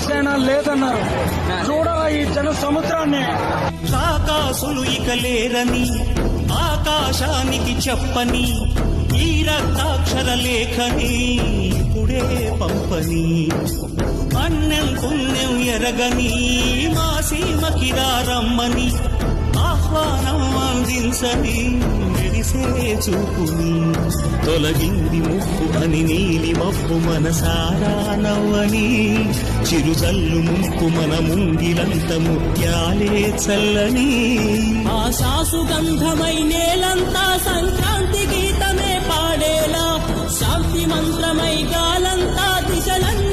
జనసేన లేదన్నారు. చూడాలా ఈ జన సముద్రాన్ని. ఆకాశులు ఇక లేరని ఆకాశానికి చెప్పని ఈ రక్తాక్షర లేఖని ఇప్పుడే పంపని అన్నం పుణ్యం ఎరగని మా సీమకి రమ్మని ఆహ్వానం అందించని మెరిసే చూపుని తొలగింది ముప్పు అని నీలి మబ్బు మనసారా నవ్వని చిరుజల్లు ముక్కు మన ముంగిలంత ముత్యాలే చల్లని ఆశాసు గంధమై నేలంతా సంక్రాంతి గీతమే పాడేలా శాంతి మంత్రమై గాలంతా దిశలన్నీ